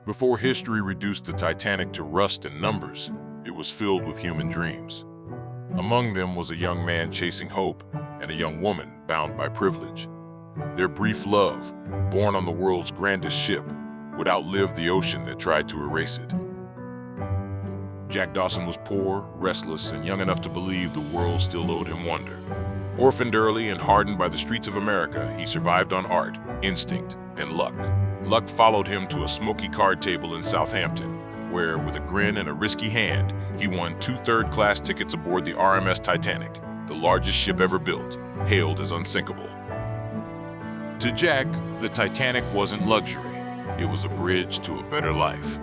Before history reduced the Titanic to rust and numbers, it was filled with human dreams. Among them was a young man chasing hope and a young woman bound by privilege. Their brief love, born on the world's grandest ship, would outlive the ocean that tried to erase it. Jack Dawson was poor, restless, and young enough to believe the world still owed him wonder. Orphaned early and hardened by the streets of America, he survived on art, instinct, and luck. Luck followed him to a smoky card table in Southampton, where, with a grin and a risky hand, he won 2 third-class tickets aboard the RMS Titanic, the largest ship ever built, hailed as unsinkable. To Jack, the Titanic wasn't luxury. It was a bridge to a better life.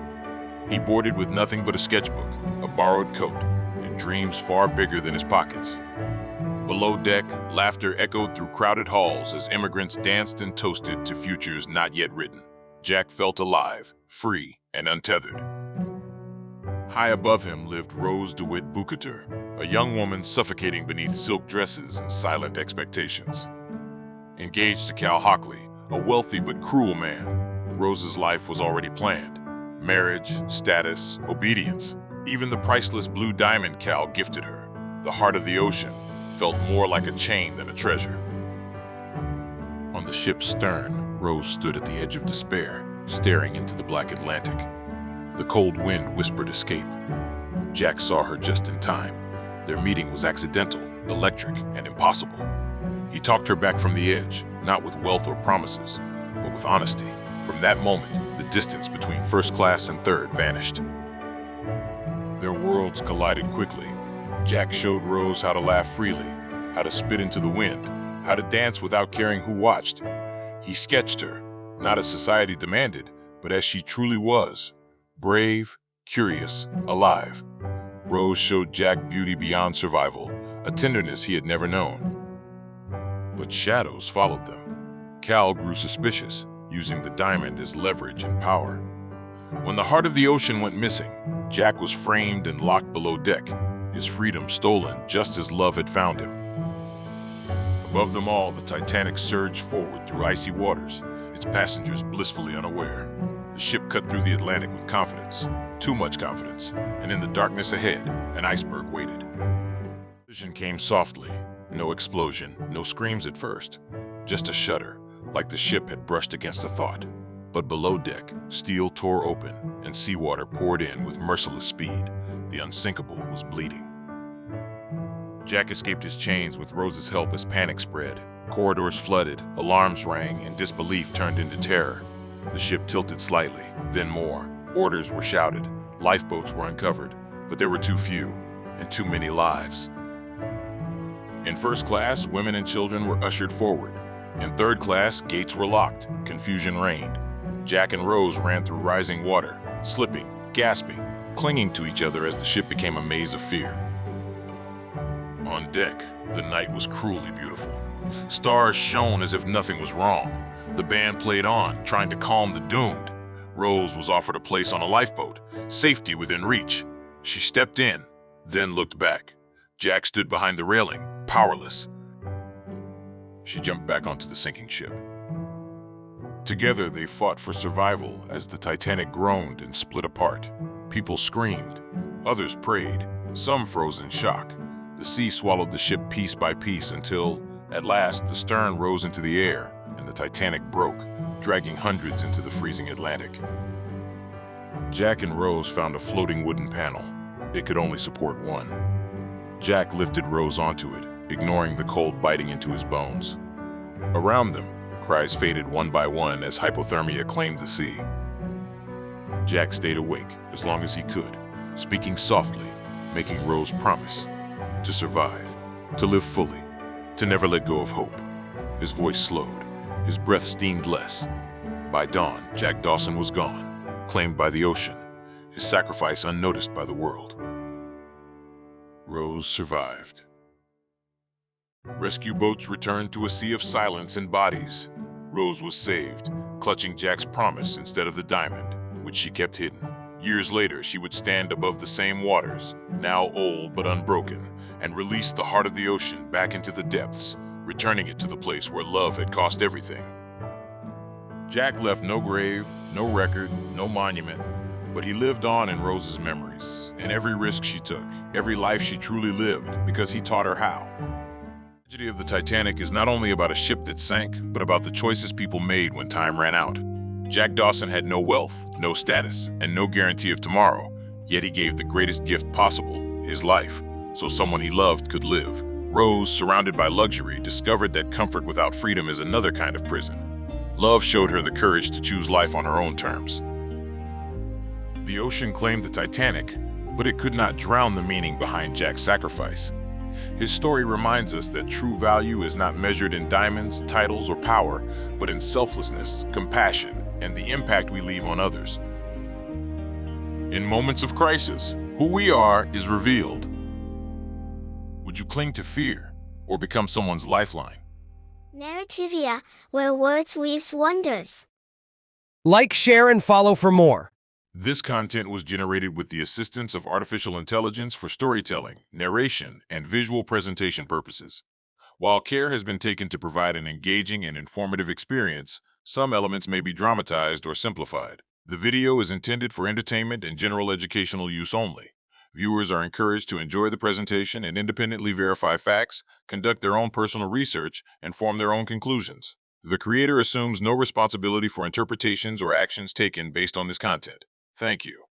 He boarded with nothing but a sketchbook, a borrowed coat, and dreams far bigger than his pockets. Below deck, laughter echoed through crowded halls as immigrants danced and toasted to futures not yet written. Jack felt alive, free, and untethered. High above him lived Rose DeWitt Bucater, a young woman suffocating beneath silk dresses and silent expectations. Engaged to Cal Hockley, a wealthy but cruel man, Rose's life was already planned. Marriage, status, obedience. Even the priceless blue diamond Cal gifted her, the heart of the ocean, felt more like a chain than a treasure. On the ship's stern, Rose stood at the edge of despair, staring into the black Atlantic. The cold wind whispered escape. Jack saw her just in time. Their meeting was accidental, electric, and impossible. He talked her back from the edge, not with wealth or promises, but with honesty. From that moment, the distance between first class and third vanished. Their worlds collided quickly. Jack showed Rose how to laugh freely, how to spit into the wind, how to dance without caring who watched. He sketched her, not as society demanded, but as she truly was, brave, curious, alive. Rose showed Jack beauty beyond survival, a tenderness he had never known. But shadows followed them. Cal grew suspicious, using the diamond as leverage and power. When the heart of the ocean went missing, Jack was framed and locked below deck, his freedom stolen just as love had found him. Above them all, the Titanic surged forward through icy waters, its passengers blissfully unaware. The ship cut through the Atlantic with confidence, too much confidence, and in the darkness ahead, an iceberg waited. Vision came softly, no explosion, no screams at first, just a shudder, like the ship had brushed against a thought. But below deck, steel tore open, and seawater poured in with merciless speed. The unsinkable was bleeding. Jack escaped his chains with Rose's help as panic spread. Corridors flooded, alarms rang, and disbelief turned into terror. The ship tilted slightly, then more. Orders were shouted, lifeboats were uncovered, but there were too few, and too many lives. In first class, women and children were ushered forward. In third class, gates were locked, confusion reigned. Jack and Rose ran through rising water, slipping, gasping, clinging to each other as the ship became a maze of fear. On deck, the night was cruelly beautiful. Stars shone as if nothing was wrong. The band played on, trying to calm the doomed. Rose was offered a place on a lifeboat, safety within reach. She stepped in, then looked back. Jack stood behind the railing, powerless. She jumped back onto the sinking ship. Together, they fought for survival as the Titanic groaned and split apart. People screamed, others prayed, some froze in shock. The sea swallowed the ship piece by piece until, at last, the stern rose into the air and the Titanic broke, dragging hundreds into the freezing Atlantic. Jack and Rose found a floating wooden panel. It could only support one. Jack lifted Rose onto it, ignoring the cold biting into his bones. Around them, cries faded one by one as hypothermia claimed the sea. Jack stayed awake as long as he could, speaking softly, making Rose promise to survive, to live fully, to never let go of hope. His voice slowed, his breath steamed less. By dawn, Jack Dawson was gone, claimed by the ocean, his sacrifice unnoticed by the world. Rose survived. Rescue boats returned to a sea of silence and bodies. Rose was saved, clutching Jack's promise instead of the diamond, which she kept hidden. Years later, she would stand above the same waters, now old but unbroken, and release the heart of the ocean back into the depths, returning it to the place where love had cost everything. Jack left no grave, no record, no monument, but he lived on in Rose's memories, and every risk she took, every life she truly lived, because he taught her how. The tragedy of the Titanic is not only about a ship that sank, but about the choices people made when time ran out. Jack Dawson had no wealth, no status, and no guarantee of tomorrow, yet he gave the greatest gift possible, his life, so someone he loved could live. Rose, surrounded by luxury, discovered that comfort without freedom is another kind of prison. Love showed her the courage to choose life on her own terms. The ocean claimed the Titanic, but it could not drown the meaning behind Jack's sacrifice. His story reminds us that true value is not measured in diamonds, titles, or power, but in selflessness, compassion, and the impact we leave on others. In moments of crisis, who we are is revealed. Would you cling to fear or become someone's lifeline? Narrativia, where words weaves wonders. Like, share, and follow for more. This content was generated with the assistance of artificial intelligence for storytelling, narration, and visual presentation purposes. While care has been taken to provide an engaging and informative experience, some elements may be dramatized or simplified. The video is intended for entertainment and general educational use only. Viewers are encouraged to enjoy the presentation and independently verify facts, conduct their own personal research, and form their own conclusions. The creator assumes no responsibility for interpretations or actions taken based on this content. Thank you.